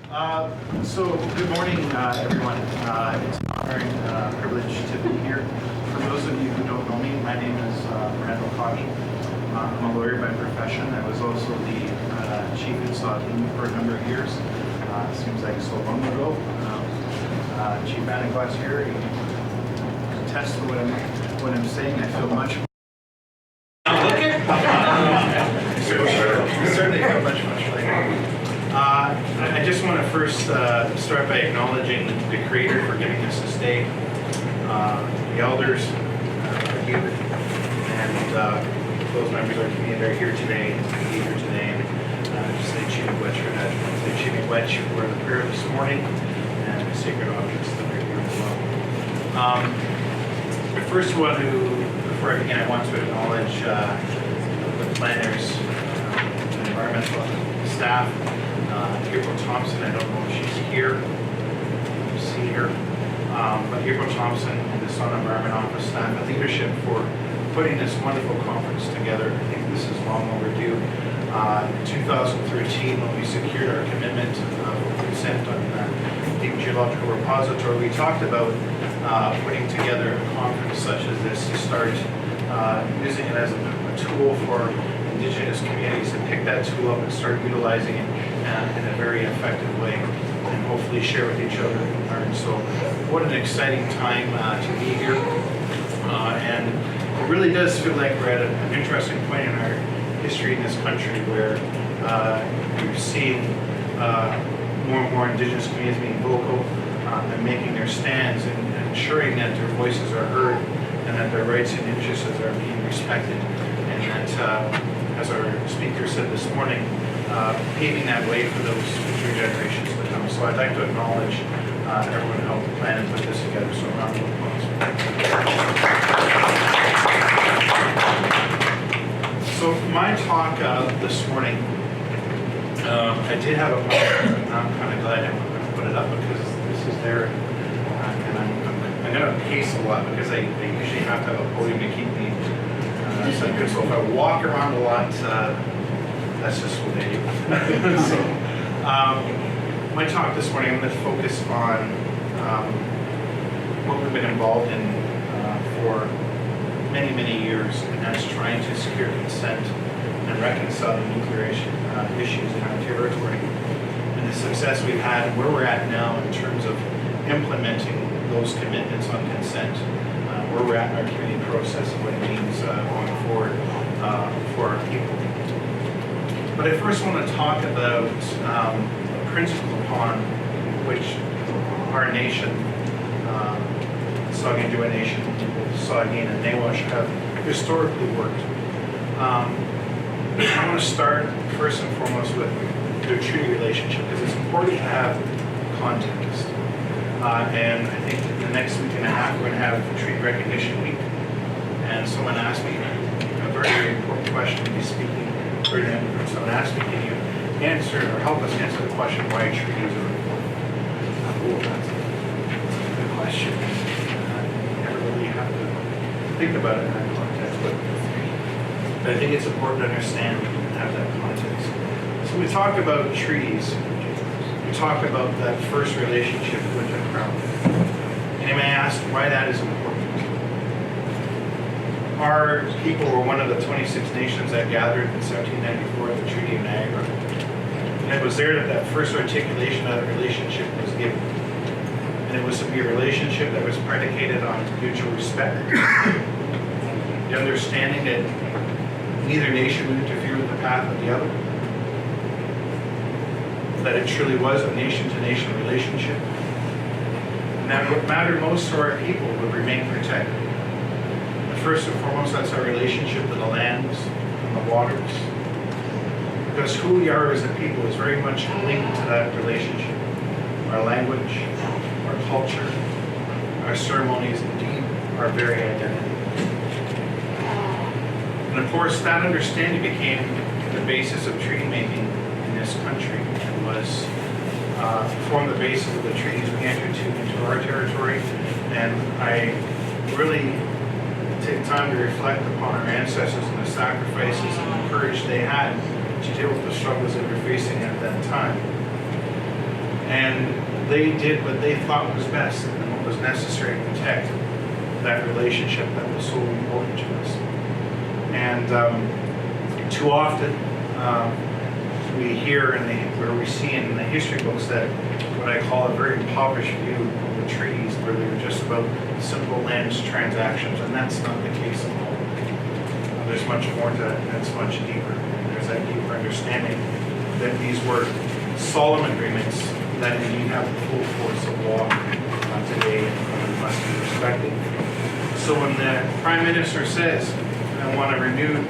So good morning, everyone. It's an honor and privilege to be here. For those of you who don't know me, my name is Randall Kahgee. I'm a lawyer by profession. I was also the chief in Saugeen for a number of years. Seems like so long ago. Chief Anaglass here, he can attest to what I'm saying. I feel much. Certainly feel much later. I just want to first start by acknowledging the Creator for giving us this day, the elders, our youth, and those members of our community that are here today, and just say Chief Wedge for that. Say Chief Wedge for the prayer this morning, and the sacred objects that are here as well. I first want to, before I begin, I want to acknowledge the planners, the environmental staff. April Thompson, I don't know if she's here. You see her. But April Thompson and the Sun Environment Office staff and leadership for putting this wonderful conference together. I think this is long overdue. In 2013, when we secured our commitment for consent on the Deep Geological Repository, we talked about putting together a conference such as this to start using it as a tool for indigenous communities to pick that tool up and start utilizing it in a very effective way, and hopefully share with each other and learn. So what an exciting time to be here. And it really does feel like we're at an interesting point in our history in this country where you're seeing more and more indigenous communities being vocal and making their stands and ensuring that their voices are heard and that their rights and interests are being respected, and that as our speaker said this morning, paving that way for those future generations to come. So I'd like to acknowledge everyone who helped plan and put this together. So a round of applause. So my talk this morning, I did have a PowerPoint, and I'm kind of glad I'm going to put it up because this is there, and I'm going to pace a lot because I usually have to have a podium to keep me centered. So if I walk around a lot, that's just what I do. So, my talk this morning, I'm going to focus on what we've been involved in for many, many years, and that's trying to secure consent and reconcile the nuclear issues in our territory, and the success we've had and where we're at now in terms of implementing those commitments on consent, where we're at in our community process and what it means going forward for our people. But I first want to talk about a principle upon which our nation, Saugeen Nation, Saugeen and Nawash have historically worked. I want to start first and foremost with their treaty relationship because it's important to have context. And I think in the next week and a half we're going to have Treaty Recognition Week. And someone asked me a very, very important question to be speaking. Someone asked me, can you answer or help us answer the question why treaties are important? Oh, that's a good question. You never really have to think about it in that context, but I think it's important to understand and have that context. So we talk about treaties. We talk about that first relationship with the Crown. And you may ask why that is important. Our people were one of the 26 nations that gathered in 1794 at the Treaty of Niagara. And it was there that that first articulation of the relationship was given. And it was to be a relationship that was predicated on mutual respect, the understanding that neither nation would interfere with the path of the other, that it truly was a nation-to-nation relationship, and that what mattered most to our people would remain protected. First and foremost, that's our relationship to the lands and the waters. Because who we are as a people is very much linked to that relationship. Our language, our culture, our ceremonies, indeed, our very identity. And of course, that understanding became the basis of treaty making in this country and was formed the basis of the treaties we entered into our territory. And I really take time to reflect upon our ancestors and the sacrifices and the courage they had to deal with the struggles they were facing at that time. And they did what they thought was best and what was necessary to protect that relationship that was so important to us. And too often, we hear where we see in the history books that what I call a very impoverished view of the treaties, where they were just about simple land transactions, and that's not the case at all. There's much more to that, and it's much deeper. And there's that deeper understanding that these were solemn agreements that indeed have the full force of law today and must be respected. So when the Prime Minister says, I want a renewed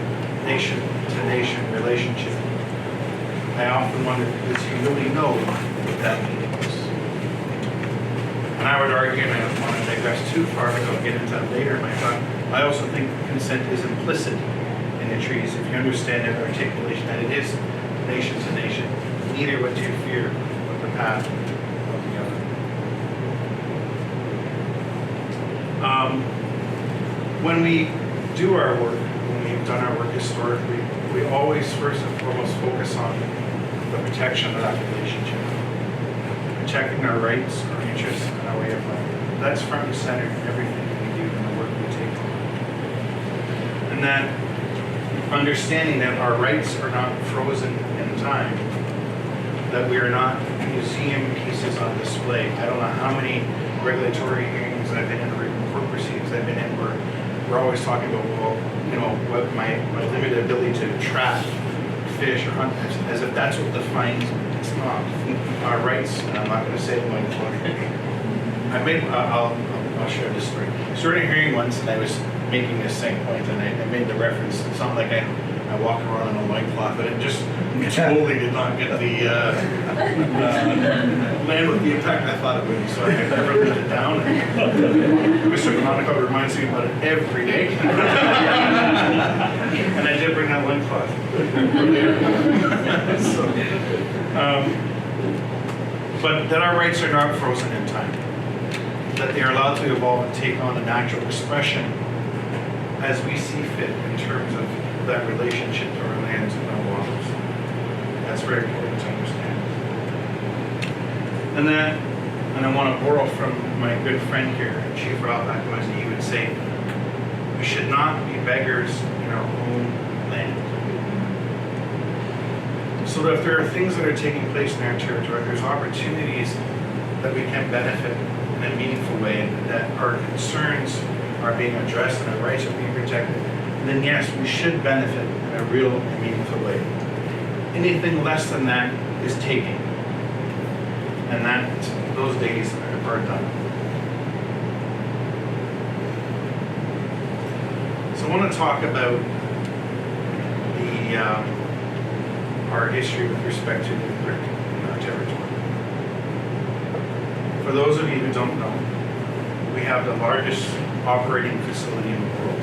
nation-to-nation relationship, I often wonder, does he really know what that means? And I would argue, and I don't want to digress too far, but I'll get into that later in my talk, I also think consent is implicit in the treaties. If you understand that articulation, that it is nation to nation, neither what you fear, but the path of the other. When we do our work, when we've done our work historically, we always first and foremost focus on the protection of that relationship, protecting our rights, our interests, and our way of life. That's front and center in everything we do and the work we take on. And that understanding that our rights are not frozen in time, that we are not museum pieces on display. I don't know how many regulatory hearings I've been in, or even court proceedings I've been in, where we're always talking about, well, you know, what my limited ability to trap, fish, or hunt, as if that's what defines me. It's not. Our rights, and I'm not going to say it when I'll share this story. I started hearing once, and I was making this same point, and I made the reference. It's not like I walk around in a loincloth, but it just totally did not get the land with the impact I thought it would. So I never lived it down. And Mr. Monaco reminds me about it every day. And I did bring that loincloth. But that our rights are not frozen in time. That they are allowed to evolve and take on a natural expression as we see fit in terms of that relationship to our lands and our waters. That's very important to understand. And I want to borrow from my good friend here, Chief Ralph Acquazzi. He would say, we should not be beggars in our own land. So that if there are things that are taking place in our territory, there's opportunities that we can benefit in a meaningful way, and that our concerns are being addressed and our rights are being protected, then yes, we should benefit in a real and meaningful way. Anything less than that is taking. And those days are done. So I want to talk about our history with respect to nuclear in our territory. For those of you who don't know, we have the largest operating facility in the world.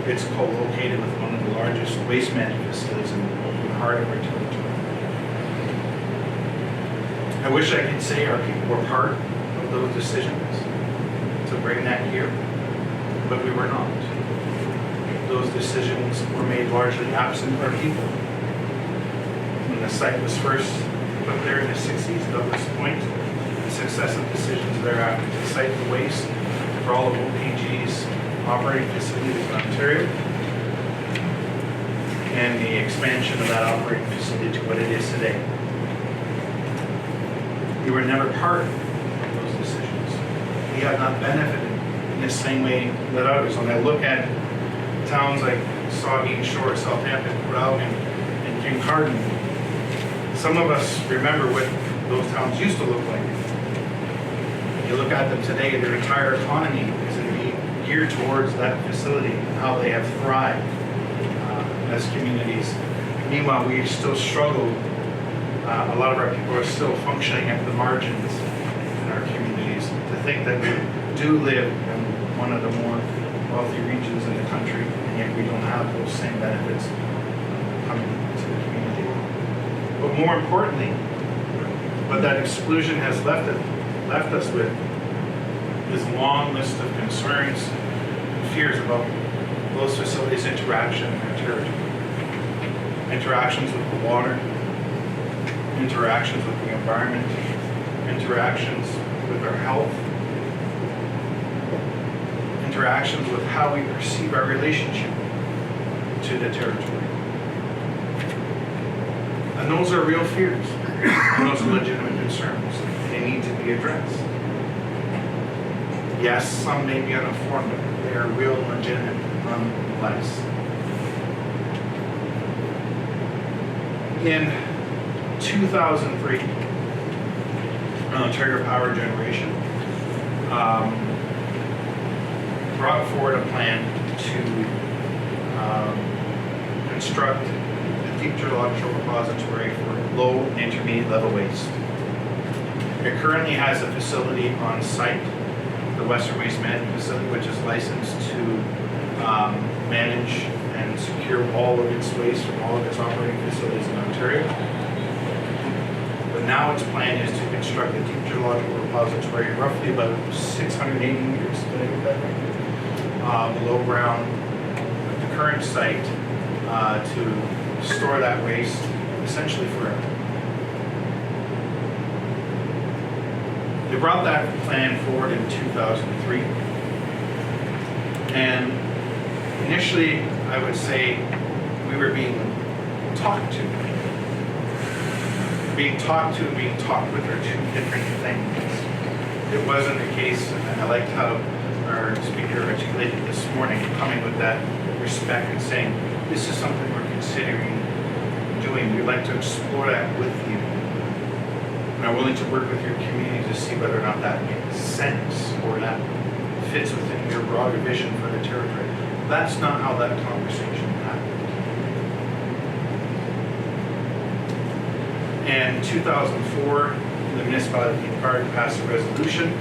It's co-located with one of the largest waste management facilities in the heart of our territory. I wish I could say our people were part of those decisions to bring that here, but we were not. Those decisions were made largely absent of our people. When the site was first put there in the 60s, Douglas Point, and successive decisions thereafter to site the waste for all of OPG's operating facilities in Ontario, and the expansion of that operating facility to what it is today. We were never part of those decisions. We have not benefited in the same way that others. When I look at towns like Saugeen Shore, Southampton, Raleigh, and Kincardine, some of us remember what those towns used to look like. You look at them today, their entire economy is indeed geared towards that facility and how they have thrived as communities. Meanwhile, we still struggle. A lot of our people are still functioning at the margins in our communities. To think that we do live in one of the more wealthy regions in the country, and yet we don't have those same benefits coming to the community. But more importantly, what that exclusion has left us with is a long list of concerns and fears about those facilities' interaction in our territory. Interactions with the water, interactions with the environment, interactions with our health, interactions with how we perceive our relationship to the territory. And those are real fears, and those are legitimate concerns. They need to be addressed. Yes, some may be uninformed, but they are real and legitimate nonetheless. In 2003, Ontario Power Generation brought forward a plan to construct a deep geological repository for low and intermediate level waste. It currently has a facility on site, the Western Waste Management Facility, which is licensed to manage and secure all of its waste from all of its operating facilities in Ontario. But now its plan is to construct a deep geological repository roughly about 680 meters, did I get that right? Below ground at the current site to store that waste essentially forever. They brought that plan forward in 2003, and initially I would say we were being talked to. Being talked to and being talked with are two different things. It wasn't the case, and I liked how our speaker articulated this morning, coming with that respect and saying, this is something we're considering doing. We'd like to explore that with you. And are willing to work with your community to see whether or not that makes sense or that fits within your broader vision for the territory. That's not how that conversation happened. In 2004, the municipality passed a resolution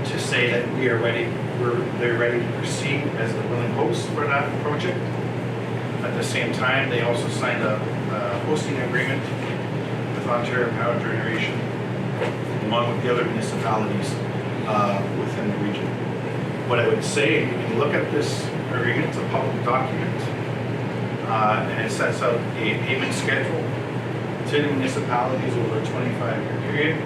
to say that we are ready, they're ready to proceed as the willing host for that project. At the same time, they also signed a hosting agreement with Ontario Power Generation, along with the other municipalities within the region. What I would say, you can look at this agreement, it's a public document, and it sets out a payment schedule to the municipalities over a 25-year period.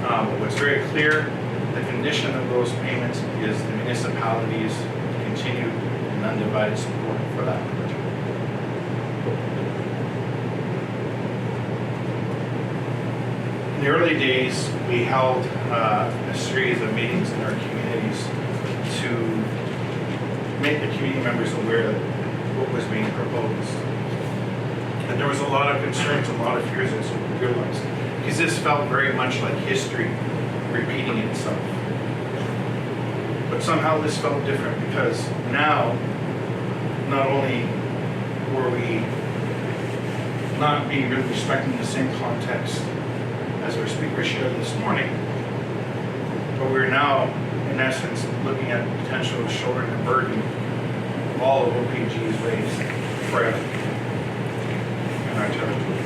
But what's very clear, the condition of those payments is the municipalities' continued and undivided support for that project. In the early days, we held a series of meetings in our communities to make the community members aware of what was being proposed. And there was a lot of concerns, a lot of fears, as we realized, because this felt very much like history repeating itself. But somehow this felt different, because now, not only were we not being really respecting the same context as our speaker shared this morning, but we're now, in essence, looking at the potential of shouldering the burden of all of OPG's waste forever in our territory.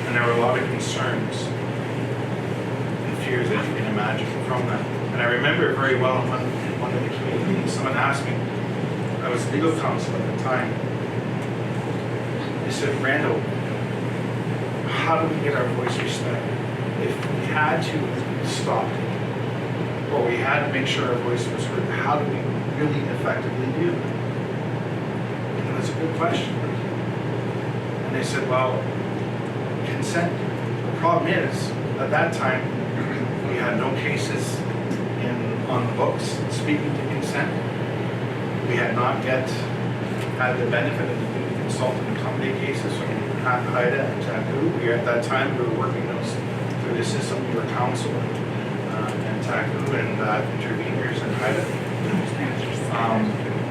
And there were a lot of concerns and fears, as you can imagine, from that. And I remember very well in one of the community meetings, someone asked me, I was legal counsel at the time, they said, Randall, how do we get our voice respected? If we had to stop, or we had to make sure our voice was heard, how do we really effectively do that? And that's a good question. And they said, well, consent. The problem is, at that time, we had no cases on the books speaking to consent. We had not yet had the benefit of the duty consultant and accommodate cases from HIDA and TACU. At that time, we were working those through the system. We were counsel and TACU and interveners and HIDA.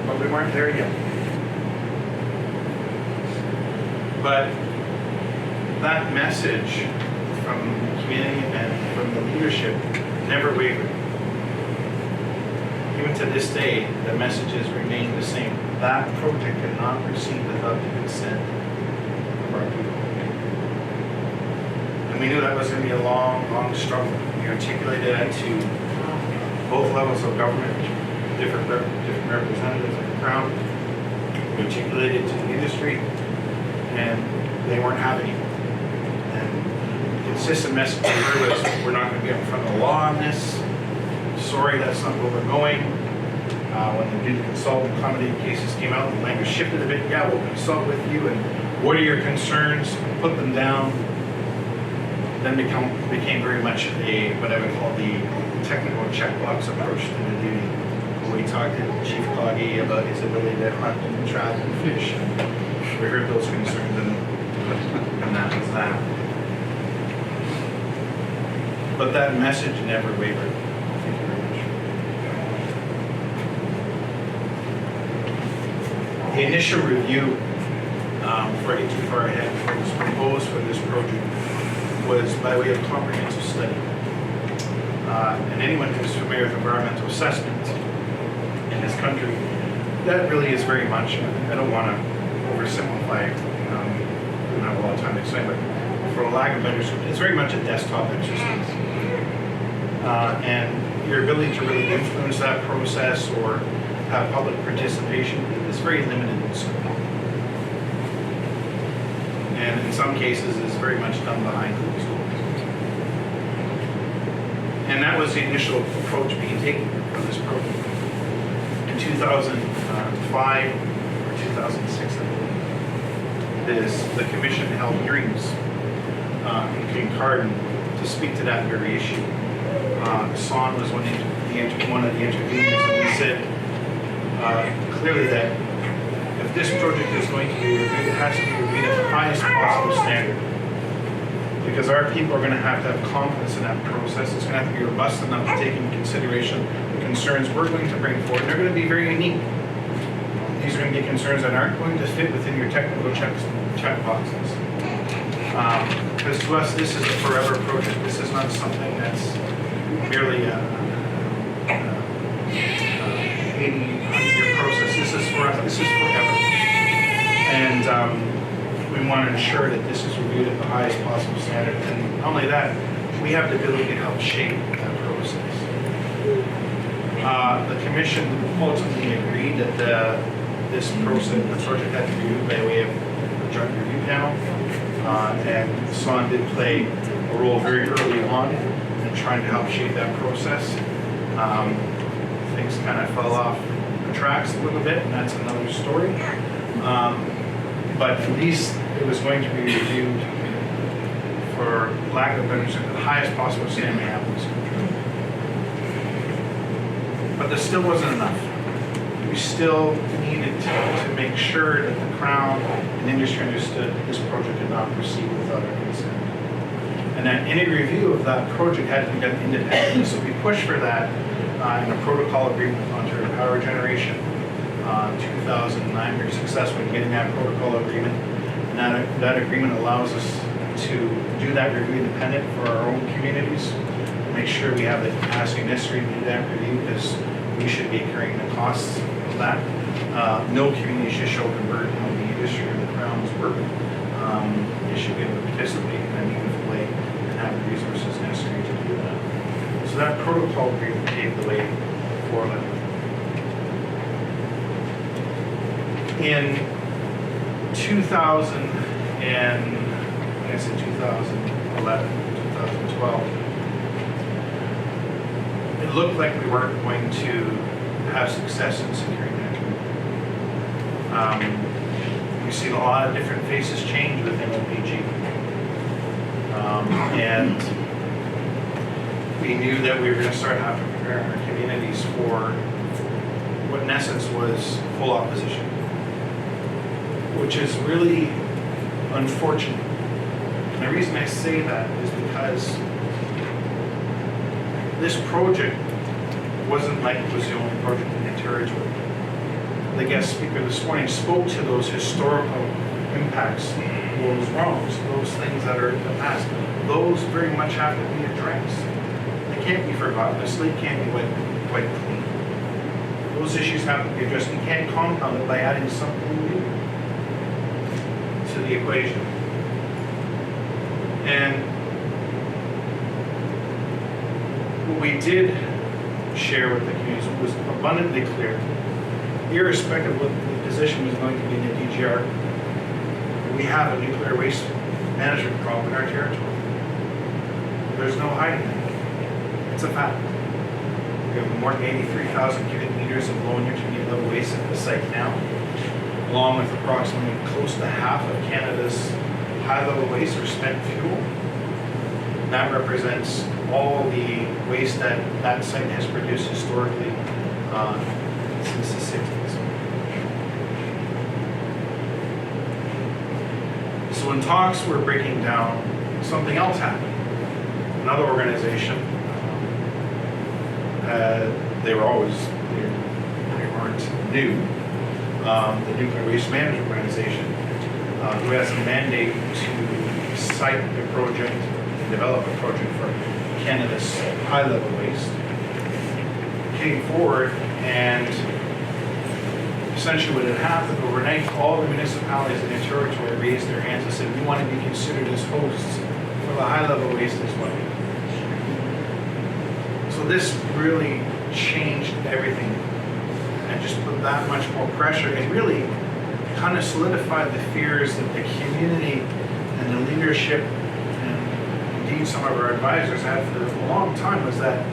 But we weren't there yet. But that message from the community and from the leadership never wavered. Even to this day, the messages remain the same. That project cannot proceed without the consent of our people. And we knew that was going to be a long, long struggle. We articulated that to both levels of government, different representatives of the Crown. We articulated to the industry, and they weren't having it. And the consistent message we heard was, we're not going to be in front of the law on this. Sorry, that's not where we're going. When the new consultant accommodate cases came out, the language shifted a bit. Yeah, we'll consult with you, and what are your concerns? Put them down. Then became very much what I would call the technical checkbox approach to the duty. We talked to Chief Kahgee about his ability to hunt and trap and fish. We heard those concerns, and that was that. But that message never wavered. Thank you very much. The initial review, before I get too far ahead, what was proposed for this project was by way of comprehensive study. And anyone who's familiar with environmental assessment in this country, that really is very much, I don't want to oversimplify, we don't have a lot of time to explain, but for a lack of better, it's very much a desktop exercise. And your ability to really influence that process or have public participation is very limited in scope. And in some cases is very much done behind closed doors. And that was the initial approach being taken for this project. In 2005 or 2006, I believe, the commission held hearings in Kincardine to speak to that very issue. Son was one of the interveners, and he said clearly that if this project is going to be reviewed, it has to be reviewed at the highest possible standard. Because our people are going to have confidence in that process. It's going to have to be robust enough to take into consideration the concerns we're going to bring forward. They're going to be very unique. These are going to be concerns that aren't going to fit within your technical check boxes. Because to us, this is a forever project. This is not something that's merely a 80-100-year process. This is for us. This is forever. And we want to ensure that this is reviewed at the highest possible standard. And not only that, we have the ability to help shape that process. The commission ultimately agreed that this process, the project had to be reviewed by way of a joint review panel. And Son did play a role very early on in trying to help shape that process. Things kind of fell off the tracks a little bit, and that's another story. But at least it was going to be reviewed, for lack of better term, the highest possible standard we have in this country. But there still wasn't enough. We still needed to make sure that the Crown and industry understood that this project did not proceed without our consent. And that any review of that project had to be done independently. So we pushed for that in a protocol agreement with Ontario Power Generation. 2009, we were successful in getting that protocol agreement. And that agreement allows us to do that review independent for our own communities, make sure we have the capacity necessary to do that review, because we should be incurring the costs of that. No community should shoulder the burden of the industry or the Crown's work. They should be able to participate in a meaningful way and have the resources necessary to do that. So that protocol agreement paved the way for that. In 2011, 2012, it looked like we weren't going to have success in securing that agreement. We've seen a lot of different faces change within OPG. And we knew that we were going to start having to prepare our communities for what in essence was full opposition, which is really unfortunate. And the reason I say that is because this project wasn't like it was the only project in the territory. The guest speaker this morning spoke to those historical impacts, those wrongs, those things that are in the past. Those very much have to be addressed. They can't be forgotten. The slate can't be wiped clean. Those issues have to be addressed. You can't compound it by adding something new to the equation. And what we did share with the community was abundantly clear. Irrespective of what the position was going to be in the DGR, we have a nuclear waste management problem in our territory. There's no hiding it. It's a fact. We have more than 83,000 cubic meters of low and intermediate level waste at the site now, along with approximately close to half of Canada's high level waste or spent fuel. And that represents all the waste that that site has produced historically since the 60s. So when talks were breaking down, something else happened. Another organization, they weren't new, the Nuclear Waste Management Organization, who has a mandate to site a project and develop a project for Canada's high-level waste, came forward, and essentially what had happened overnight, all the municipalities in their territory raised their hands and said, we want to be considered as hosts for the high-level waste as well. So this really changed everything and just put that much more pressure and really kind of solidified the fears that the community and the leadership and indeed some of our advisors had for a long time, was that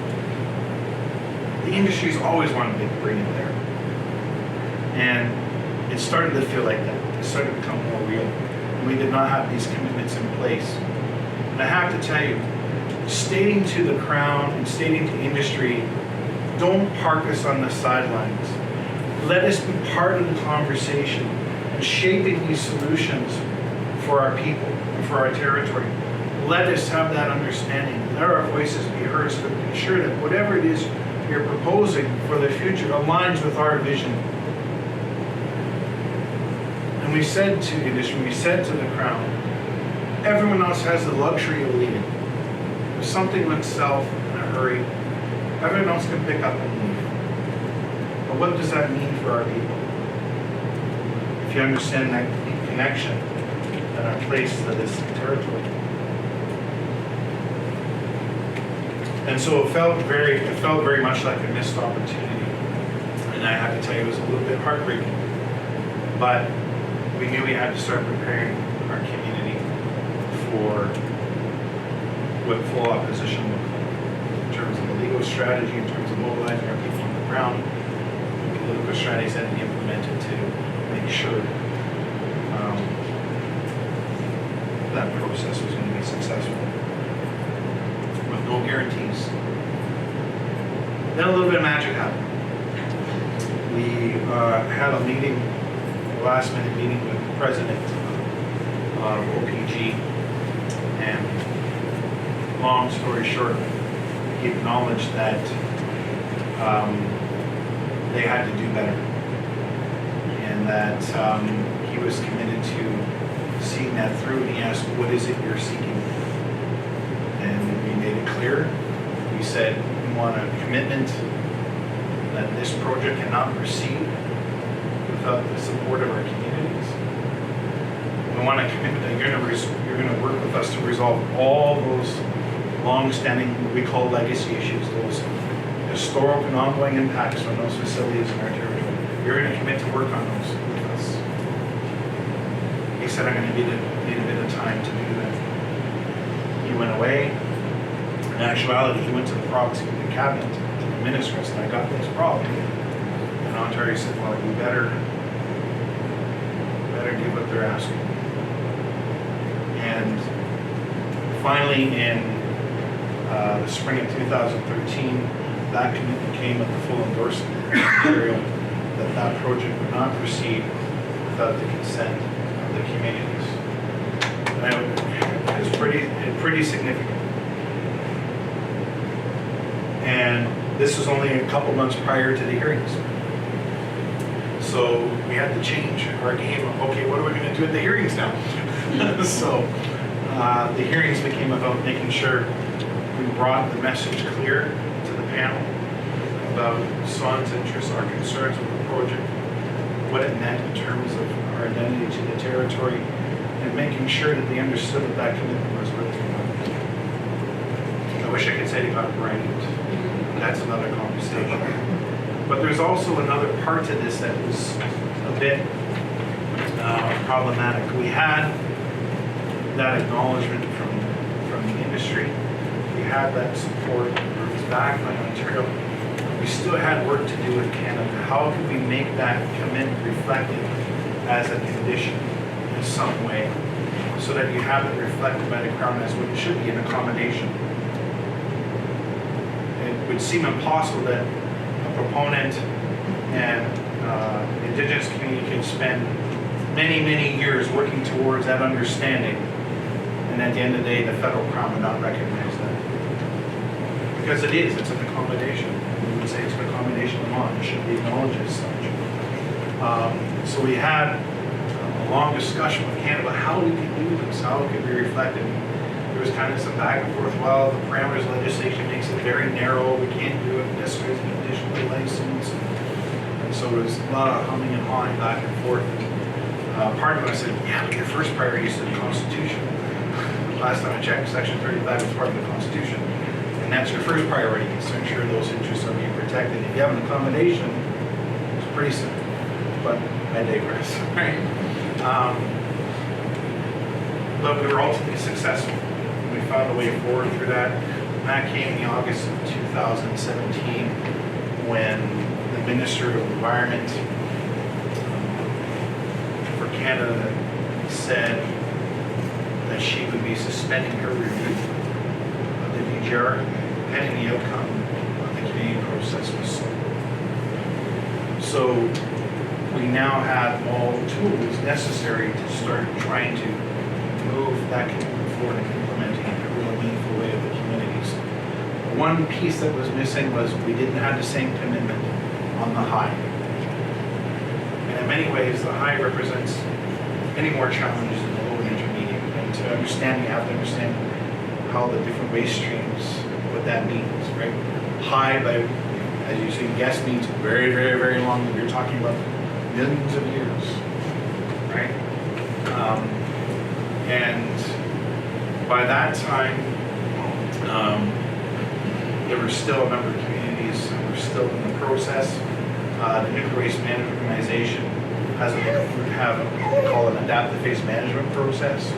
the industry's always wanted to bring it there. And it started to feel like that. It started to become more real. And we did not have these commitments in place. And I have to tell you, stating to the Crown and stating to industry, don't park us on the sidelines. Let us be part of the conversation and shaping these solutions for our people and for our territory. Let us have that understanding. Let our voices be heard so that we ensure that whatever it is you're proposing for the future aligns with our vision. And we said to industry, we said to the Crown, everyone else has the luxury of leaving. If something went south in a hurry, everyone else can pick up and leave. But what does that mean for our people? If you understand that deep connection and our place to this territory. And so it felt very much like a missed opportunity. And I have to tell you, it was a little bit heartbreaking. But we knew we had to start preparing our community for what full opposition looked like, in terms of the legal strategy, in terms of mobilizing our people on the ground, the political strategies that we implemented to make sure that process was going to be successful, with no guarantees. Then a little bit of magic happened. We had a meeting, a last minute meeting with the president of OPG, and long story short, he acknowledged that they had to do better, and that he was committed to seeing that through. And he asked, what is it you're seeking? And we made it clear. We said we want a commitment that this project cannot proceed without the support of our communities. We want a commitment that you're going to work with us to resolve all those long-standing, what we call legacy issues, those historical and ongoing impacts from those facilities in our territory. You're going to commit to work on those with us. He said, I'm going to need a bit of time to do that. He went away. In actuality, he went to the province, the cabinet, to the ministers, and I got this problem. And Ontario said, well, you better give what they're asking. And finally, in the spring of 2013, that commitment came with the full endorsement of Ontario that that project would not proceed without the consent of the communities. And it was pretty significant. And this was only a couple months prior to the hearings. So we had to change our game of, okay, what are we going to do at the hearings now? So the hearings became about making sure we brought the message clear to the panel about SON's interests, our concerns with the project, what it meant in terms of our identity to the territory, and making sure that they understood that that commitment was worth it. I wish I could say they got it right. That's another conversation. But there's also another part to this that was a bit problematic. We had that acknowledgement from the industry. We had that support. It was backed by Ontario. We still had work to do with Canada. How can we make that commitment reflected as a condition in some way so that you have it reflected by the Crown as what it should be, an accommodation? It would seem impossible that a proponent and Indigenous community can spend many, many years working towards that understanding, and at the end of the day, the federal Crown would not recognize that. Because it is, it's an accommodation. We would say it's an accommodation of law. It should be acknowledged as such. So we had a long discussion with Canada about how we could do this, how it could be reflected. There was kind of some back and forth. Well, the parameters of legislation makes it very narrow. We can't do it this way as an additional license. And so there was a lot of humming and hawing back and forth. Part of it I said, yeah, but your first priority is to the Constitution. Last time I checked, Section 35 is part of the Constitution. And that's your first priority, is to ensure those interests are being protected. If you have an accommodation, it's pretty simple. But I digress, right? But we were ultimately successful. We found a way forward through that. And that came in August of 2017 when the Minister of Environment for Canada said that she would be suspending her review of the DGR pending the outcome of the Canadian process was sold. So we now have all the tools necessary to start trying to move that commitment forward and implementing it in a real meaningful way of the communities. One piece that was missing was we didn't have the same commitment on the high. And in many ways, the high represents many more challenges than the low and intermediate. And to understand, you have to understand how the different waste streams, what that means, right? High, by, as you see, guess means very, very, very long. You're talking about millions of years, right? And by that time, there were still a number of communities that were still in the process. The Nuclear Waste Management Organization has what we call an adaptive waste management process,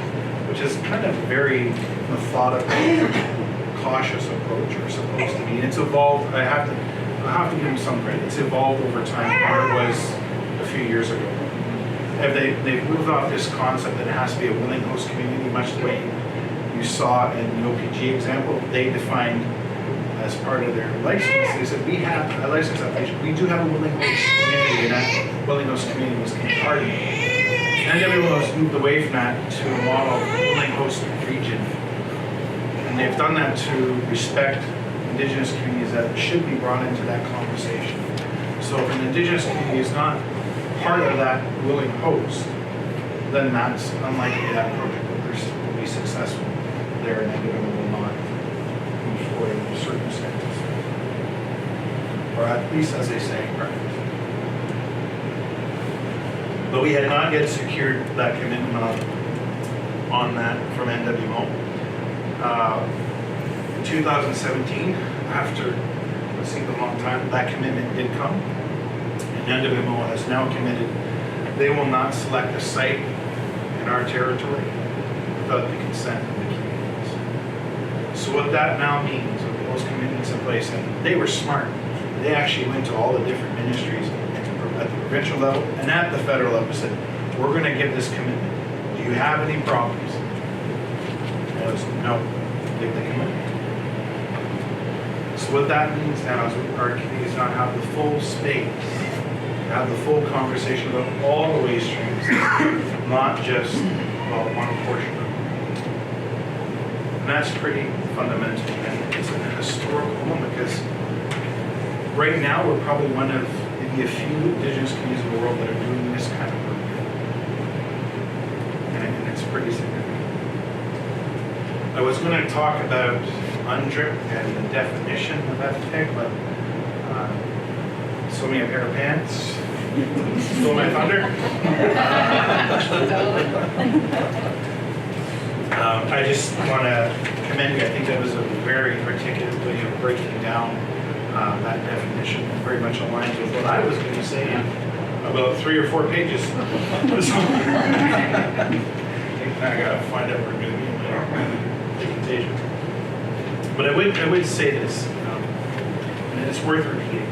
which is kind of very methodical, cautious approach, or supposed to be. And it's evolved. I have to give them some credit. It's evolved over time from where it was a few years ago. They've moved off this concept that it has to be a willing host community, much the way you saw in the OPG example. They defined as part of their license, they said we have a license application. We do have a willing host community, and that willing host community was King Party. And everyone has moved away from that to a model of willing host region. And they've done that to respect Indigenous communities that should be brought into that conversation. So if an Indigenous community is not part of that willing host, then that's unlikely that project will be successful there, and it will not move forward in those circumstances. Or at least, as they say, right? But we had not yet secured that commitment on that from NWO. In 2017, after what seemed a long time, that commitment did come. And NWO has now committed they will not select a site in our territory without the consent of the communities. So what that now means, with those commitments in place, and they were smart. They actually went to all the different ministries at the provincial level and at the federal level and said, we're going to give this commitment. Do you have any problems? And it was, no, give the commitment. So what that means now is our communities now have the full space, have the full conversation about all the waste streams, not just about one portion of it. And that's pretty fundamental, and it's a historical moment because right now we're probably one of maybe a few Indigenous communities in the world that are doing this kind of work. And it's pretty significant. I was going to talk about UNDRIP and the definition of FPIC, but so many a pair of pants. Stole my thunder. I just want to commend you. I think that was a very articulate way of breaking down that definition. It very much aligns with what I was going to say in about 3 or 4 pages. Now I gotta find out where we're gonna be in the presentation. But I would say this, and it's worth repeating.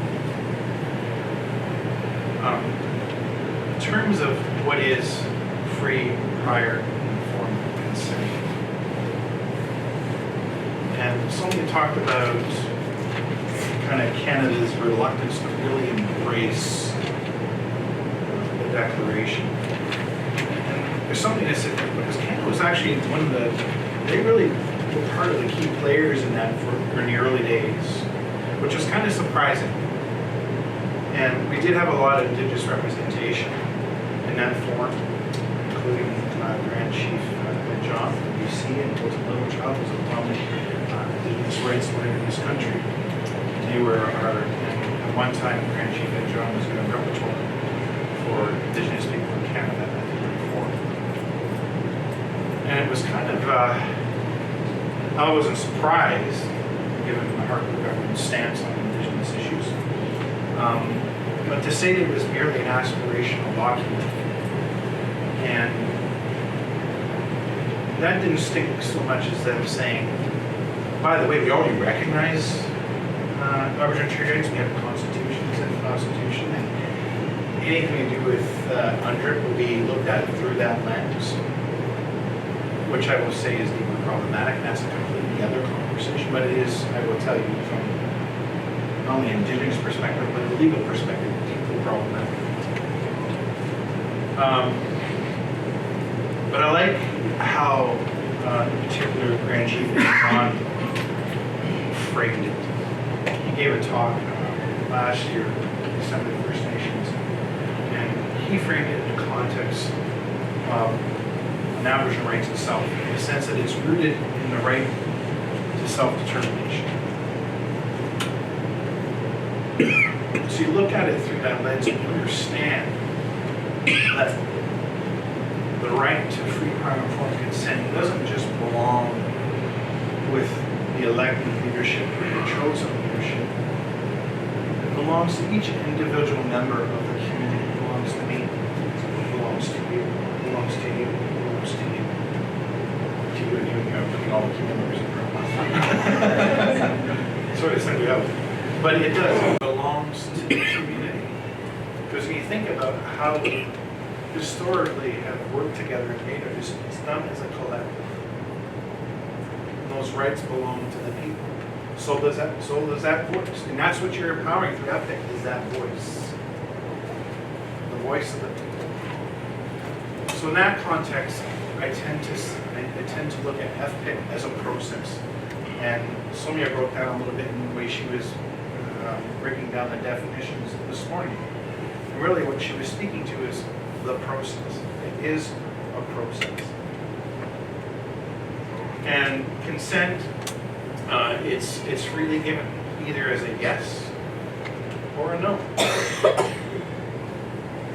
In terms of what is free, prior, informed consent. And somebody talked about kind of Canada's reluctance to really embrace the Declaration. And there's something to sit there, because Canada was actually one of the, they really were part of the key players in that for in the early days, which was kind of surprising. And we did have a lot of Indigenous representation in that forum, including Grand Chief John from BC and Little Child, who was a prominent Indigenous rights lawyer in this country. They were our, at one time, Grand Chief John was doing repertoire for Indigenous people in Canada at the forum. And it was kind of, I wasn't surprised, given the Harper government's stance on Indigenous issues. But to say that it was merely an aspirational document, and that didn't stink so much as them saying, by the way, we already recognize Aboriginal rights, we have a constitution, it's in the constitution, and anything to do with UNDRIP will be looked at through that lens, which I will say is deeply problematic, and that's a completely other conversation, but it is, I will tell you, from not only an Indigenous perspective, but a legal perspective, deeply problematic. But I like how, in particular, Grand Chief John framed it. He gave a talk last year at the Senior First Nations, and he framed it in the context of Aboriginal rights itself, in the sense that it's rooted in the right to self-determination. So you look at it through that lens and you understand that the right to free, prior, and informed consent doesn't just belong with the elected leadership or the chosen leadership. It belongs to each individual member of the community. It belongs to me. It belongs to you. It belongs to you. It belongs to you. To you and you, I'm putting all the community members in row. Sorry to send you out. But it does. It belongs to the community. Because when you think about how we historically have worked together and made it's done as a collective. And those rights belong to the people. So does that voice. And that's what you're empowering through FPIC, is that voice. The voice of the people. So in that context, I tend to look at FPIC as a process. And Sonia broke down a little bit in the way she was breaking down the definitions this morning. And really what she was speaking to is the process. It is a process. And consent, it's freely given, either as a yes or a no.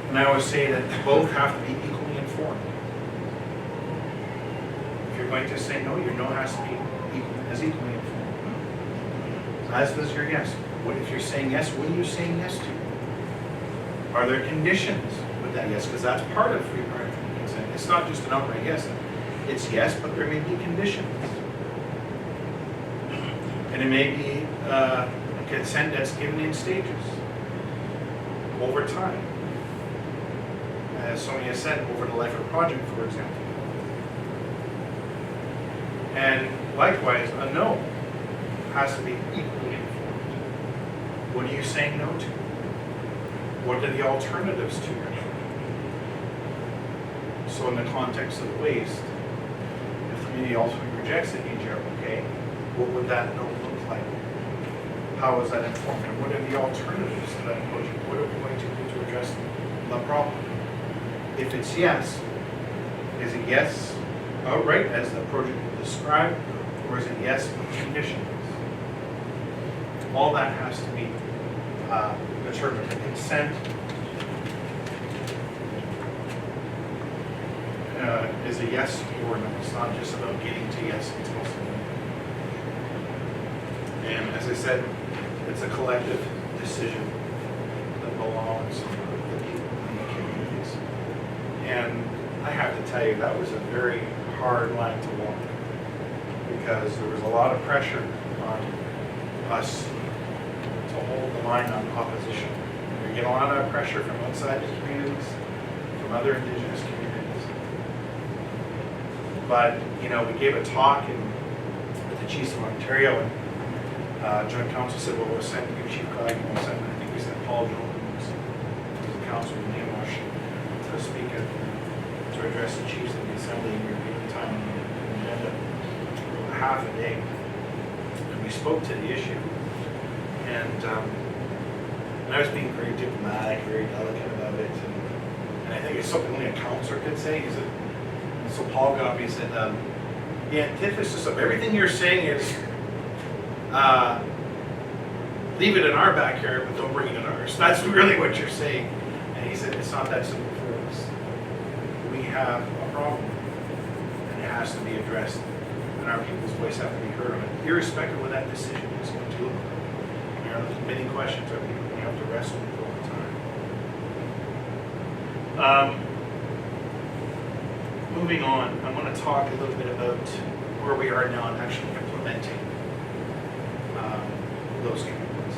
And I always say that both have to be equally informed. If you're going to say no, your no has to be equally informed. As does your yes. What if you're saying yes? What are you saying yes to? Are there conditions with that yes? Because that's part of free, prior, and consent. It's not just an outright yes. It's yes, but there may be conditions. And it may be consent that's given in stages, over time. As Sonia said, over the life of the project, for example. And likewise, a no has to be equally informed. What are you saying no to? What are the alternatives to your no? So in the context of waste, if the community ultimately rejects it, means you're okay, what would that no look like? How is that informed? And what are the alternatives to that project? What are we going to do to address the problem? If it's yes, is it yes outright as the project will describe, or is it yes with conditions? All that has to be determined. The consent is a yes or no. It's not just about getting to yes, it's also no. And as I said, it's a collective decision that belongs to the people and the communities. And I have to tell you, that was a very hard line to walk, because there was a lot of pressure on us to hold the line on opposition. We get a lot of pressure from outside the communities, from other indigenous communities. But, you know, we gave a talk with the Chiefs of Ontario, and Joint Council said, well, we'll send you Chief Kahgee, we'll send, I think we sent Paul Jones, who's the council in Namawash, to speak to address the Chiefs in the Assembly in European time on the agenda for half a day. And we spoke to the issue. And I was being very diplomatic, very delicate about it. And I think it's something only a counselor could say. And so Paul got me and said, the antithesis of everything you're saying is leave it in our backyard, but don't bring it in ours. That's really what you're saying. And he said, it's not that simple for us. We have a problem, and it has to be addressed, and our people's voice has to be heard on it, irrespective of what that decision is going to look like. There are many questions that we have to wrestle with all the time. Moving on, I want to talk a little bit about where we are now in actually implementing those commitments,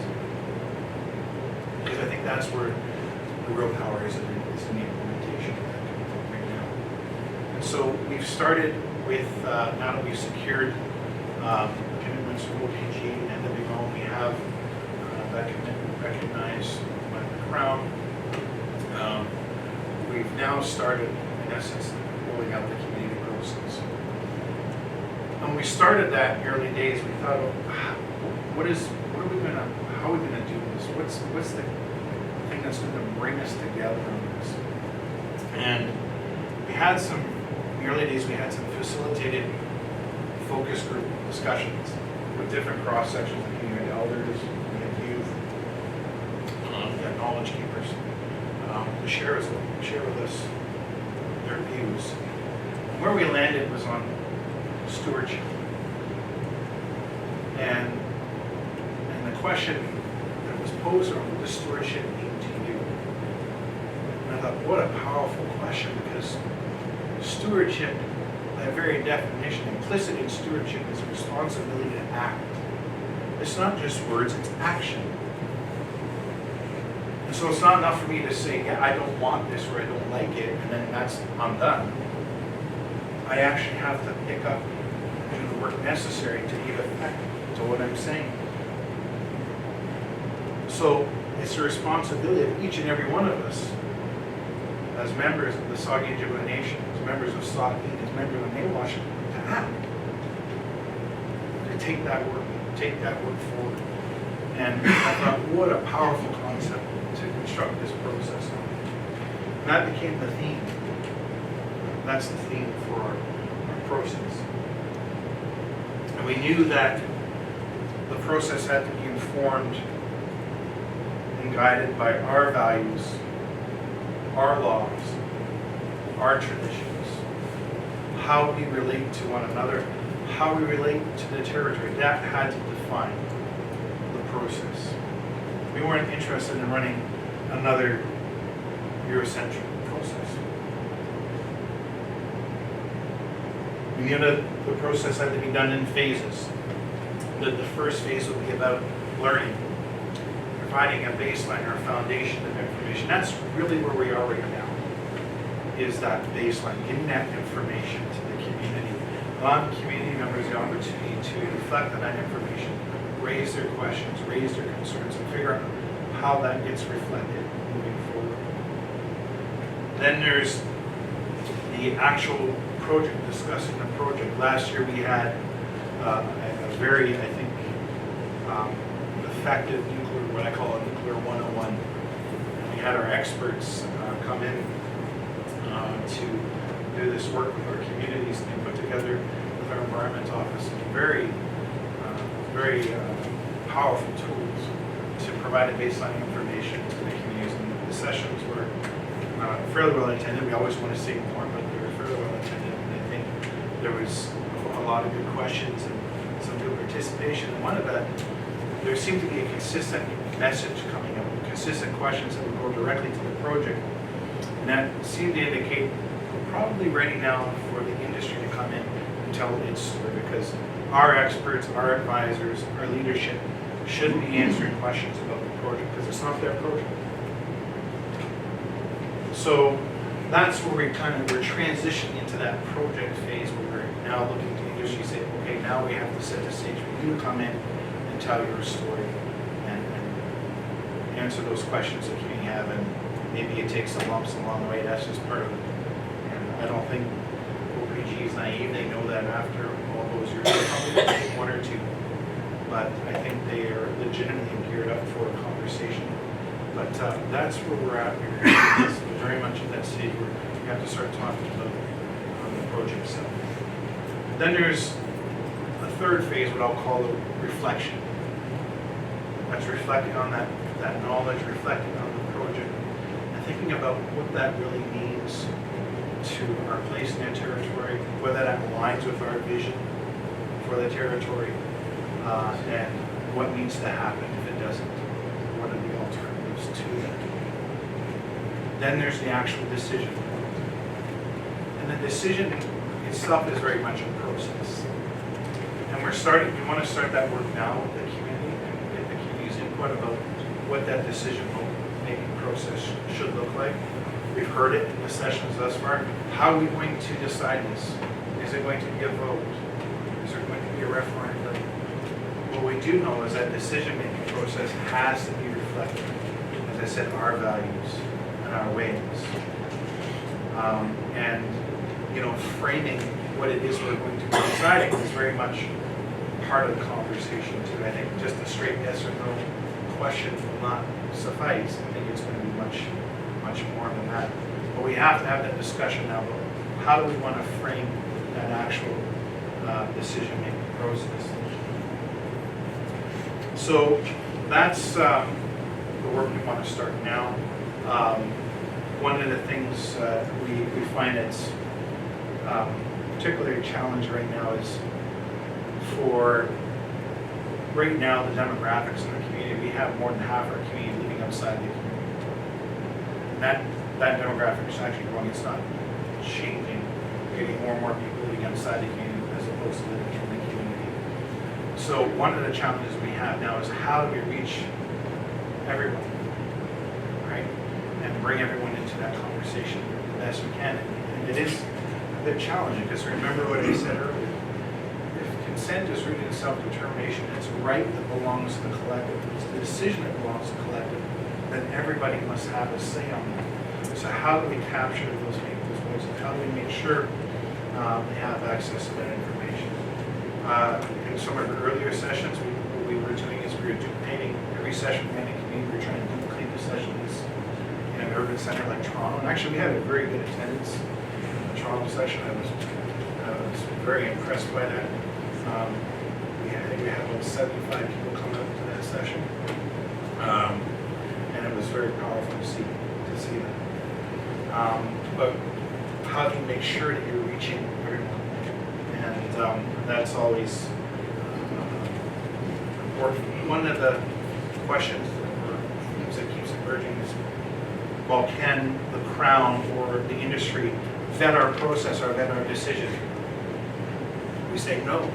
because I think that's where the real power is in the implementation right now. And so we've started with, now that we've secured commitments from OPG and NWO, we have that commitment recognized by the Crown. We've now started, in essence, rolling out the community process. When we started that in the early days, we thought, how are we gonna do this? What's the thing that's going to bring us together on this? And we had some, in the early days, we had some facilitated focus group discussions with different cross sections of the community, elders, we had youth, we had knowledge keepers, to share with us their views. And where we landed was on stewardship. And the question that was posed on what does stewardship mean to you? And I thought, what a powerful question, because stewardship, by very definition, implicit in stewardship is a responsibility to act. It's not just words, it's action. And so it's not enough for me to say, yeah, I don't want this or I don't like it, and then I'm done. I actually have to pick up and do the work necessary to give effect to what I'm saying. So it's the responsibility of each and every one of us as members of the Saugeen First Nation, as members of Saugeen, as members of Namawash, to act, to take that work forward. And I thought, what a powerful concept to construct this process on. And that became the theme. That's the theme for our process. And we knew that the process had to be informed and guided by our values, our laws, our traditions, how we relate to one another, how we relate to the territory. That had to define the process. We weren't interested in running another Eurocentric process. We knew that the process had to be done in phases. That the first phase would be about learning, providing a baseline or a foundation of information. That's really where we are right now, is that baseline, giving that information to the community, allowing community members the opportunity to reflect on that information, raise their questions, raise their concerns, and figure out how that gets reflected moving forward. Then there's the actual project, discussing the project. Last year we had a very, I think, effective nuclear, what I call a nuclear 101. And we had our experts come in to do this work with our communities and put together with our environment office very powerful tools to provide a baseline information to the communities. And the sessions were fairly well attended. We always want to see more, but they were fairly well attended. And I think there was a lot of good questions and some good participation. And one of that, there seemed to be a consistent message coming up, consistent questions that would go directly to the project. And that seemed to indicate probably ready now for the industry to come in and tell its story, because our experts, our advisors, our leadership shouldn't be answering questions about the project because it's not their project. So that's where we're transitioning into that project phase where we're now looking to the industry and say, okay, now we have to set the stage for you to come in and tell your story and answer those questions that you have, and maybe it takes some lumps along the way. That's just part of it. And I don't think OPG is naive. They know that after all those years, they'll probably take one or two. But I think they are legitimately geared up for a conversation. But that's where we're at. We're very much at that stage where we have to start talking about the project itself. Then there's a third phase, what I'll call the reflection. That's reflecting on that knowledge, reflecting on the project, and thinking about what that really means to our place in the territory, whether that aligns with our vision for the territory, and what needs to happen if it doesn't. What are the alternatives to that? Then there's the actual decision. And the decision itself is very much a process. And we want to start that work now with the community and get the community's input about what that decision-making process should look like. We've heard it in the sessions thus far. How are we going to decide this? Is it going to be a vote? Is there going to be a referendum? What we do know is that decision-making process has to be reflecting, as I said, our values and our ways. And framing what it is we're going to be deciding is very much part of the conversation too. I think just a straight yes or no question will not suffice. I think it's going to be much more than that. But we have to have that discussion now about how do we want to frame that actual decision-making process. So that's the work we want to start now. One of the things we find that's particularly a challenge right now is for right now the demographics in the community. We have more than half our community living outside the community. And that demographic is actually growing. It's not changing. We're getting more and more people living outside the community as opposed to living in the community. So one of the challenges we have now is how do we reach everyone, right? And bring everyone into that conversation the best we can. And it is a bit challenging because remember what I said earlier. If consent is rooted in self-determination, it's a right that belongs to the collective. It's the decision that belongs to the collective. Then everybody must have a say on that. So how do we capture those people's voices? How do we make sure they have access to that information? In some of the earlier sessions, what we were doing is we were duplicating every session we had in the community. We were trying to duplicate the sessions in an urban center like Toronto. And actually, we had a very good attendance in the Toronto session. I was very impressed by that. I think we had about 75 people come out to that session. And it was very powerful to see that. But how do you make sure that you're reaching everyone? And that's always important. One of the questions that keeps emerging is, well, can the Crown or the industry vet our process or vet our decision? We say no.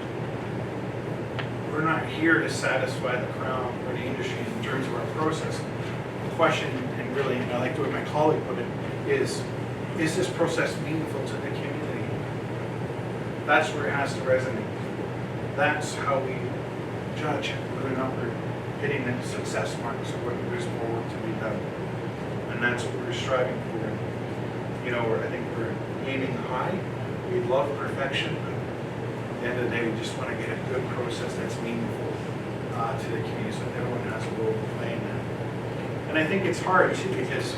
We're not here to satisfy the Crown or the industry in terms of our process. The question, and really, and I like the way my colleague put it, is this process meaningful to the community? That's where it has to resonate. That's how we judge whether or not we're hitting the success marks or whether there's more work to be done. And that's what we're striving for. I think we're aiming high. We love perfection. At the end of the day, we just want to get a good process that's meaningful to the community so that everyone has a role to play in that. And I think it's hard too because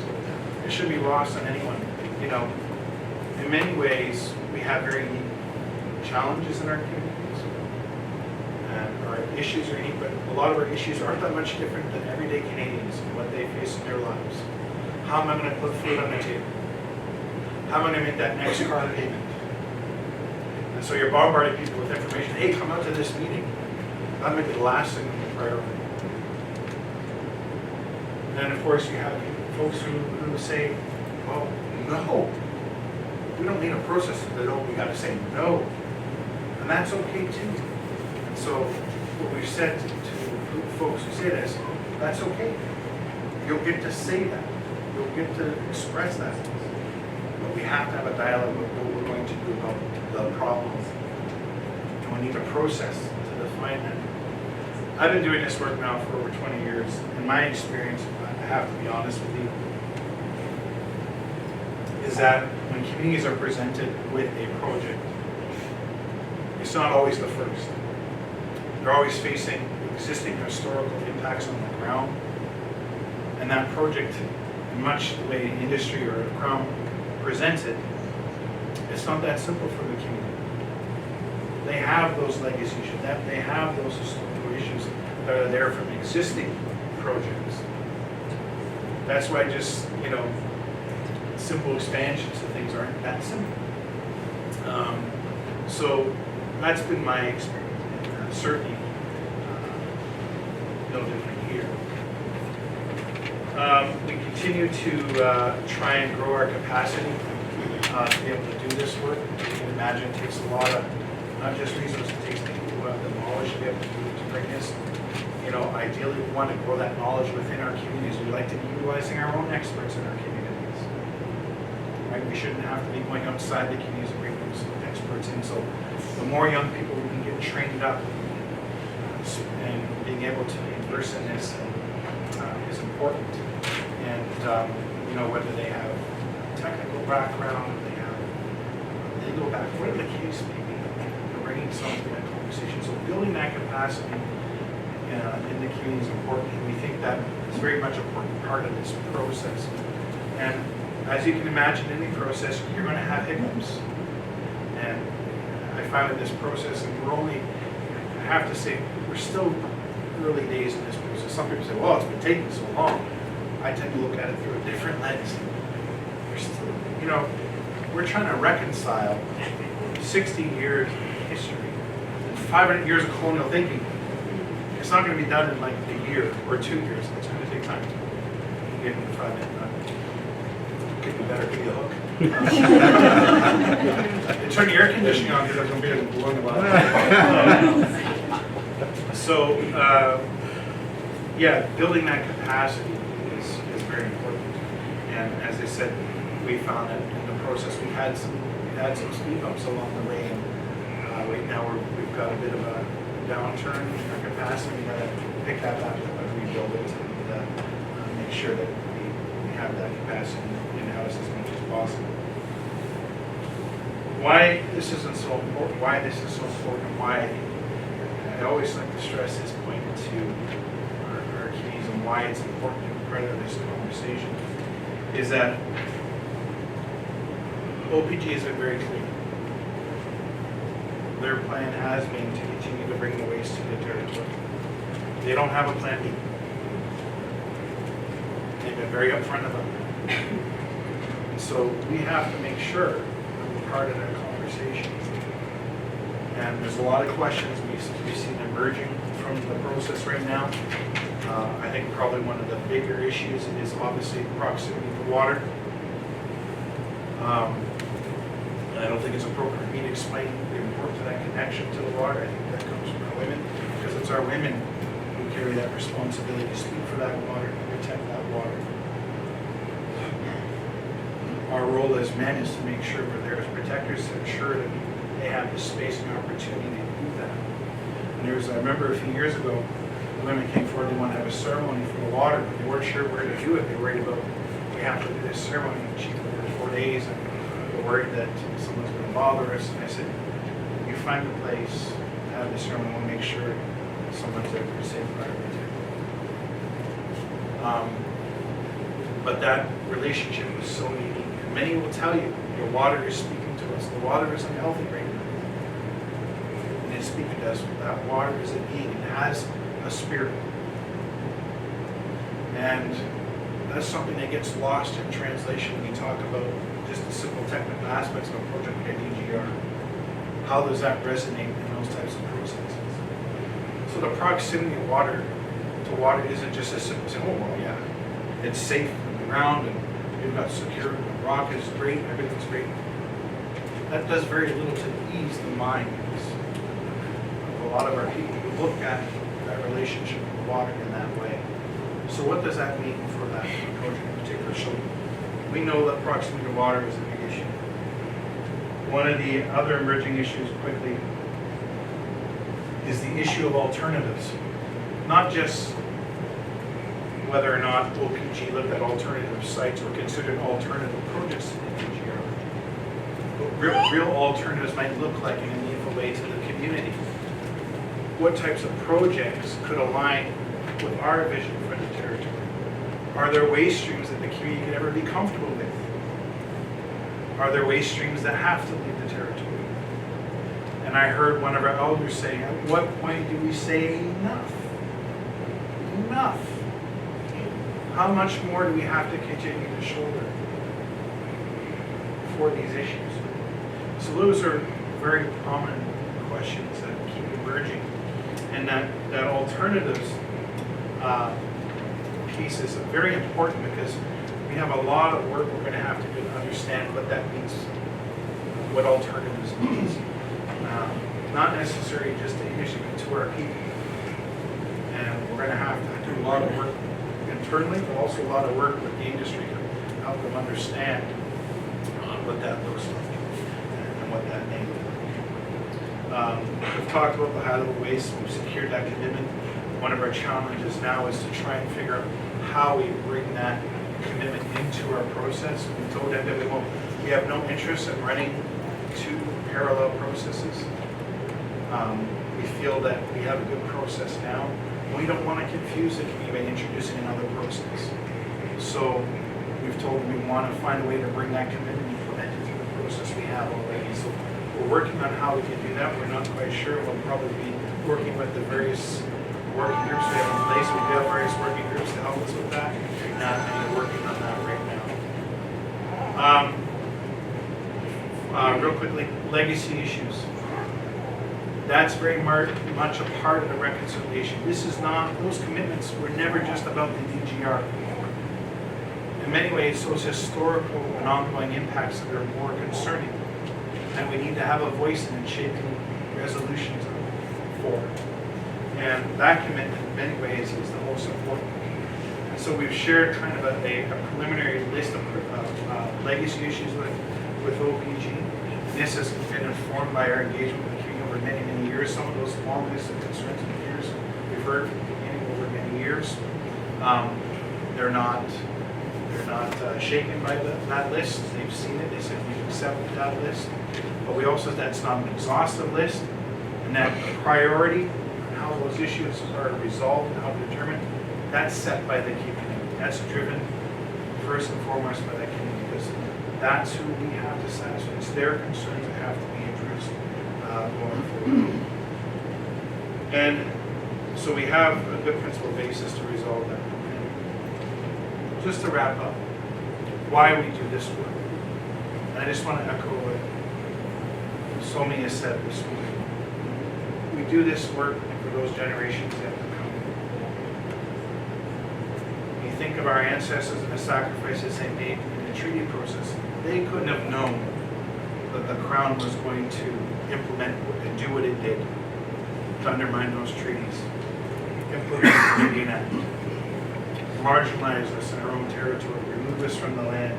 it shouldn't be lost on anyone. In many ways, we have very unique challenges in our communities. And our issues are unique, but a lot of our issues aren't that much different than everyday Canadians and what they face in their lives. How am I going to put food on the table? How am I going to make that next car payment? And so you're bombarding people with information. Hey, come out to this meeting. That might be the last thing on the priority. And then, of course, you have folks who say, well, no. we don't need a process that, oh, we gotta say no. And that's okay too. And so what we've said to folks who say this, that's okay. You'll get to say that. You'll get to express that. But we have to have a dialogue with what we're going to do about the problems. And we need a process to define that. I've been doing this work now for over 20 years. In my experience, I have to be honest with you, is that when communities are presented with a project, it's not always the first. They're always facing existing historical impacts on the ground. And that project, much the way industry or Crown presents it, it's not that simple for the community. They have those legacy issues, they have those historical issues that are there from existing projects. That's why just, simple expansions of things aren't that simple. So that's been my experience, and certainly no different here. We continue to try and grow our capacity to be able to do this work. As you can imagine, it takes a lot of, not just resources, it takes people who have the knowledge to be able to bring this. Ideally we want to grow that knowledge within our communities. We like to be utilizing our own experts in our communities. Right? We shouldn't have to be going outside the communities and bringing those experts in. So the more young people we can get trained up and being able to immerse in this is important. And whether they have technical background, or they have legal background, whatever the case may be, bringing something to that conversation. So building that capacity in the community is important, and we think that is very much an important part of this process. And as you can imagine, in the process, you're going to have hiccups. And I find in this process, and I have to say, we're still early days in this process. Some people say, well, it's been taking so long. I tend to look at it through a different lens. We're still, we're trying to reconcile 60 years of history and 500 years of colonial thinking. It's not going to be done in like a year or 2 years. It's going to take time. You get in 5 minutes. Could be better. Give you a hook. Turn the air conditioning on because I'm going to be blowing a lot. So, building that capacity is very important. And as I said, we found that in the process we had some speed bumps along the way. And right now we've got a bit of a downturn in our capacity. We got to pick that back up and rebuild it and make sure that we have that capacity in-house as much as possible. Why this isn't so important, why this is so important, why I always like to stress this point to our communities and why it's important to be part of this conversation is that OPG has been very clear. Their plan has been to continue to bring the waste to the territory. They don't have a plan B. They've been very upfront about that. And so we have to make sure that we're part of that conversation. And there's a lot of questions we see emerging from the process right now. I think probably one of the bigger issues is obviously proximity to water. I don't think it's appropriate for me to explain the importance of that connection to the water. I think that comes from our women, because it's our women who carry that responsibility to speak for that water, to protect that water. Our role as men is to make sure we're there as protectors to ensure that they have the space and opportunity to do that. And I remember a few years ago, the women came forward, they wanted to have a ceremony for the water, but they weren't sure where to do it. They were worried about, we have to do this ceremony in cheap over 4 days, and they're worried that someone's going to bother us. And I said, you find a place to have this ceremony, we'll make sure someone's there for a safe environment. But that relationship was so unique. And many will tell you, your water is speaking to us. The water is unhealthy right now. And it's speaking to us. That water is a being. It has a spirit. And that's something that gets lost in translation when we talk about just the simple technical aspects of a project like DGR. How does that resonate in those types of processes? So the proximity of water to water isn't just as simple as saying, oh, well, yeah, it's safe from the ground and we've got secure, the rock is great, everything's great. that does very little to ease the minds of a lot of our people who look at that relationship with water in that way. So what does that mean for that project in particular? So we know that proximity to water is a big issue. One of the other emerging issues quickly is the issue of alternatives. Not just whether or not OPG looked at alternative sites or considered alternative projects to the DGR, but real alternatives might look like in a meaningful way to the community. What types of projects could align with our vision for the territory? Are there waste streams that the community can ever be comfortable with? Are there waste streams that have to leave the territory? And I heard one of our elders saying, at what point do we say enough? Enough. How much more do we have to continue to shoulder for these issues? So those are very prominent questions that keep emerging. And that alternatives piece is very important because we have a lot of work we're going to have to do to understand what that means, what alternatives means. Not necessarily just to industry, but to our people. And we're going to have to do a lot of work internally, but also a lot of work with the industry to help them understand what that looks like and what that may look like. We've talked about the high-level waste. We've secured that commitment. One of our challenges now is to try and figure out how we bring that commitment into our process. We told them that we have no interest in running two parallel processes. We feel that we have a good process now. We don't want to confuse the community by introducing another process. So we've told them we want to find a way to bring that commitment and implement it through the process we have already. So we're working on how we can do that. We're not quite sure. We'll probably be working with the various working groups we have in place. We do have various working groups to help us with that. And we're working on that right now. Real quickly, legacy issues. That's very much a part of the reconciliation. This is not, those commitments were never just about the DGR. In many ways, those historical and ongoing impacts that are more concerning, and we need to have a voice in shaping resolutions for. And that commitment, in many ways, is the most important. And so we've shared kind of a preliminary list of legacy issues with OPG. This has been informed by our engagement with the community over many, many years. Some of those long lists of concerns and fears we've heard from the beginning over many years. They're not shaken by that list. They've seen it. They said we've accepted that list. But we also said that's not an exhaustive list, and that priority, how those issues are resolved and how they're determined, that's set by the community. That's driven first and foremost by the community, because that's who we have to satisfy. It's their concerns that have to be addressed going forward. And so we have a good principle basis to resolve that. And just to wrap up, why we do this work. And I just want to echo what Somi has said this week. We do this work for those generations yet to come. When you think of our ancestors and the sacrifices they made in the treaty process, they couldn't have known that the Crown was going to implement and do what it did to undermine those treaties, implement the Indian Act, marginalize us in our own territory, remove us from the land,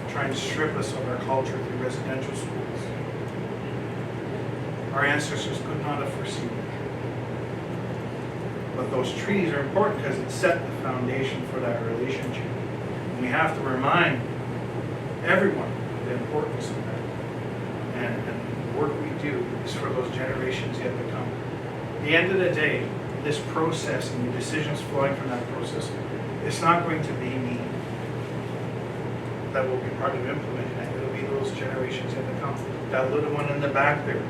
try and strip us of our culture through residential schools. Our ancestors could not have foreseen it. But those treaties are important because it set the foundation for that relationship. And we have to remind everyone the importance of that. And the work we do is for those generations yet to come. At the end of the day, this process and the decisions flowing from that process, it's not going to be me that will be part of implementing it. It'll be those generations yet to come. That little one in the back there,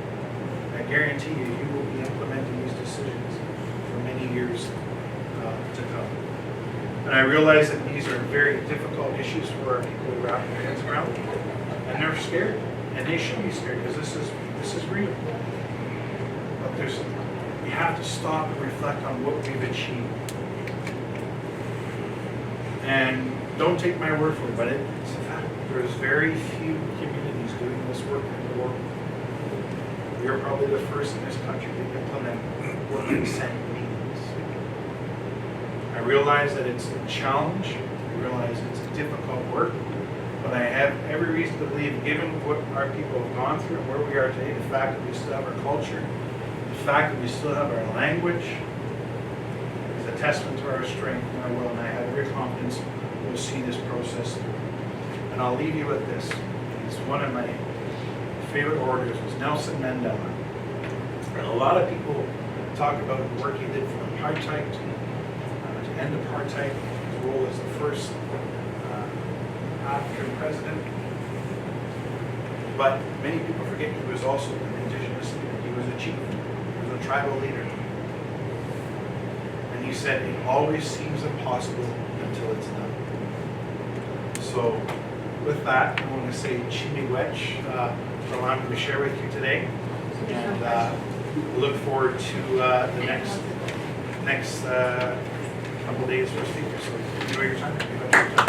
I guarantee you, you will be implementing these decisions for many years to come. And I realize that these are very difficult issues for our people to wrap their heads around, and they're scared, and they should be scared because this is real. But we have to stop and reflect on what we've achieved. And don't take my word for it, but it's a fact. There's very few communities doing this work in the world. we are probably the first in this country to implement what consent means. I realize that it's a challenge. I realize it's difficult work. But I have every reason to believe, given what our people have gone through and where we are today, the fact that we still have our culture, the fact that we still have our language, is a testament to our strength and our will, and I have every confidence we'll see this process through. And I'll leave you with this. It's one of my favorite orators was Nelson Mandela. And a lot of people talk about the work he did for apartheid, to end apartheid, his role as the first African president. But many people forget he was also an indigenous leader. He was a chief. He was a tribal leader. And he said, it always seems impossible until it's done. So with that, I want to say Chimiwech for allowing me to share with you today. And look forward to the next couple days for speakers. So enjoy your time.